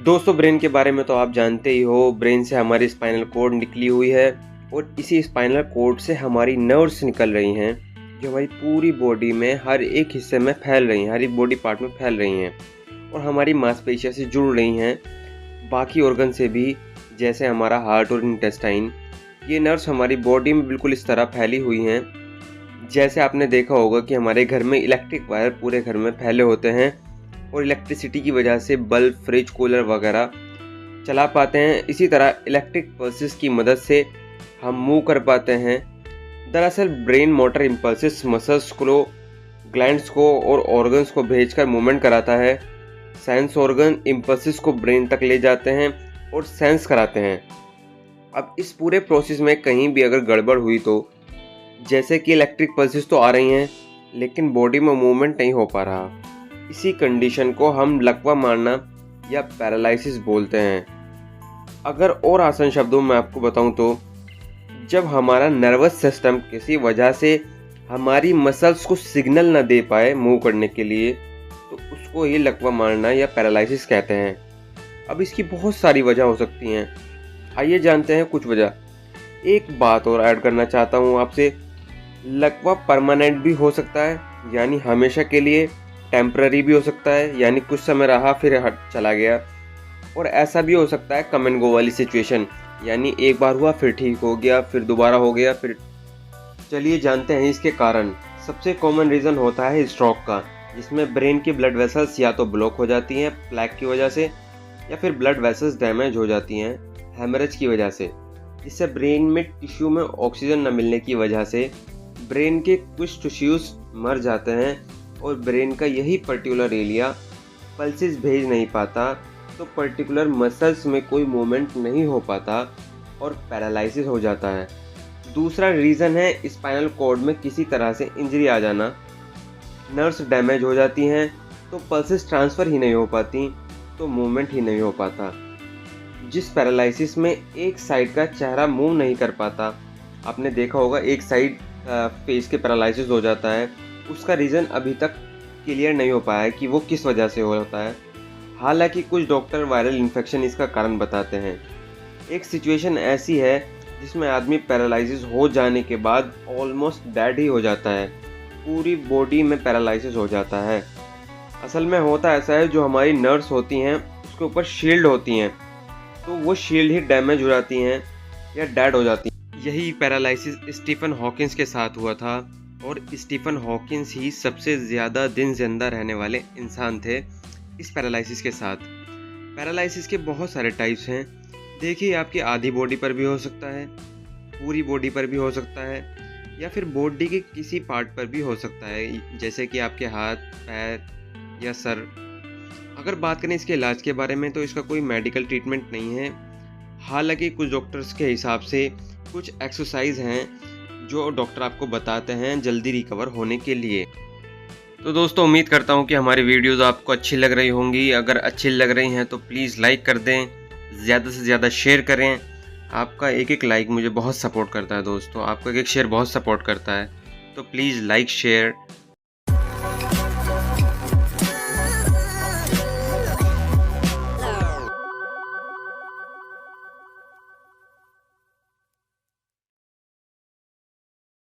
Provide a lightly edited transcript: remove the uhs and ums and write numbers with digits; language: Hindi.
दोस्तों ब्रेन के बारे में तो आप जानते ही हो। ब्रेन से हमारी स्पाइनल कॉर्ड निकली हुई है और इसी स्पाइनल कॉर्ड से हमारी नर्व्स निकल रही हैं जो हमारी पूरी बॉडी में हर एक हिस्से में फैल रही हैं, हर एक बॉडी पार्ट में फैल रही हैं और हमारी मांसपेशियों से जुड़ रही हैं, बाकी ऑर्गन से भी, जैसे हमारा हार्ट और इंटेस्टाइन। ये नर्व्स हमारी बॉडी में बिल्कुल इस तरह फैली हुई हैं। जैसे आपने देखा होगा कि हमारे घर में इलेक्ट्रिक वायर पूरे घर में फैले होते हैं और इलेक्ट्रिसिटी की वजह से बल्ब, फ्रिज, कूलर वगैरह चला पाते हैं। इसी तरह इलेक्ट्रिक पल्सेस की मदद से हम मूव कर पाते हैं। दरअसल ब्रेन मोटर इम्पल्सेस मसल्स को, ग्लैंड्स को और ऑर्गन्स को भेजकर मूवमेंट कराता है। सेंस ऑर्गन इम्पल्सेस को ब्रेन तक ले जाते हैं और सेंस कराते हैं। अब इस पूरे प्रोसेस में कहीं भी अगर गड़बड़ हुई तो, जैसे कि इलेक्ट्रिक पल्सेस तो आ रही हैं लेकिन बॉडी में मूवमेंट नहीं हो पा रहा, इसी कंडीशन को हम लकवा मारना या पैरालिसिस बोलते हैं। अगर और आसान शब्दों में आपको बताऊं तो, जब हमारा नर्वस सिस्टम किसी वजह से हमारी मसल्स को सिग्नल न दे पाए मूव करने के लिए, तो उसको ही लकवा मारना या पैरालिसिस कहते हैं। अब इसकी बहुत सारी वजह हो सकती हैं। आइए जानते हैं कुछ वजह। एक बात और ऐड करना चाहता हूँ आपसे, लकवा परमानेंट भी हो सकता है, यानी हमेशा के लिए। टेम्पररी भी हो सकता है, यानी कुछ समय रहा फिर हट चला गया। और ऐसा भी हो सकता है कम एंड गो वाली सिचुएशन, यानी एक बार हुआ फिर ठीक हो गया, फिर दोबारा हो गया, फिर। चलिए जानते हैं इसके कारण। सबसे कॉमन रीज़न होता है स्ट्रोक का, जिसमें ब्रेन की ब्लड वेसल्स या तो ब्लॉक हो जाती हैं प्लेग की वजह से, या फिर ब्लड वेसल्स डैमेज हो जाती हैं हेमरेज की वजह से, जिससे ब्रेन में टिश्यू में ऑक्सीजन न मिलने की वजह से ब्रेन के कुछ टिश्यूज मर जाते हैं और ब्रेन का यही पर्टिकुलर एरिया पल्सेस भेज नहीं पाता, तो पर्टिकुलर मसल्स में कोई मूवमेंट नहीं हो पाता और पैरालिसिस हो जाता है। दूसरा रीज़न है स्पाइनल कॉर्ड में किसी तरह से इंजरी आ जाना। नर्व्स डैमेज हो जाती हैं तो पल्सेस ट्रांसफ़र ही नहीं हो पाती, तो मूवमेंट ही नहीं हो पाता। जिस पैरालिसिस में एक साइड का चेहरा मूव नहीं कर पाता, आपने देखा होगा एक साइड फेस के पैरालिसिस हो जाता है, उसका रीज़न अभी तक क्लियर नहीं हो पाया है कि वो किस वजह से होता है। हालांकि कुछ डॉक्टर वायरल इन्फेक्शन इसका कारण बताते हैं। एक सिचुएशन ऐसी है जिसमें आदमी पैरालिसिस हो जाने के बाद ऑलमोस्ट डेड ही हो जाता है, पूरी बॉडी में पैरालिसिस हो जाता है। असल में होता ऐसा है, जो हमारी नर्व्स होती हैं उसके ऊपर शील्ड होती हैं, तो वो शील्ड ही डैमेज हो जाती हैं या डेड हो जाती हैं। यही पैरालिसिस स्टीफन हॉकिंस के साथ हुआ था और स्टीफन हॉकिंस ही सबसे ज़्यादा दिन जिंदा रहने वाले इंसान थे इस पैरालिसिस के साथ। पैरालिसिस के बहुत सारे टाइप्स हैं। देखिए, आपकी आधी बॉडी पर भी हो सकता है, पूरी बॉडी पर भी हो सकता है, या फिर बॉडी के किसी पार्ट पर भी हो सकता है, जैसे कि आपके हाथ, पैर या सर। अगर बात करें इसके इलाज के बारे में, तो इसका कोई मेडिकल ट्रीटमेंट नहीं है। हालांकि कुछ डॉक्टर्स के हिसाब से कुछ एक्सरसाइज हैं जो डॉक्टर आपको बताते हैं जल्दी रिकवर होने के लिए। तो दोस्तों, उम्मीद करता हूं कि हमारी वीडियोस आपको अच्छी लग रही होंगी। अगर अच्छी लग रही हैं तो प्लीज़ लाइक कर दें, ज़्यादा से ज़्यादा शेयर करें। आपका एक एक लाइक मुझे बहुत सपोर्ट करता है दोस्तों, आपका एक एक शेयर बहुत सपोर्ट करता है। तो प्लीज़ लाइक, शेयर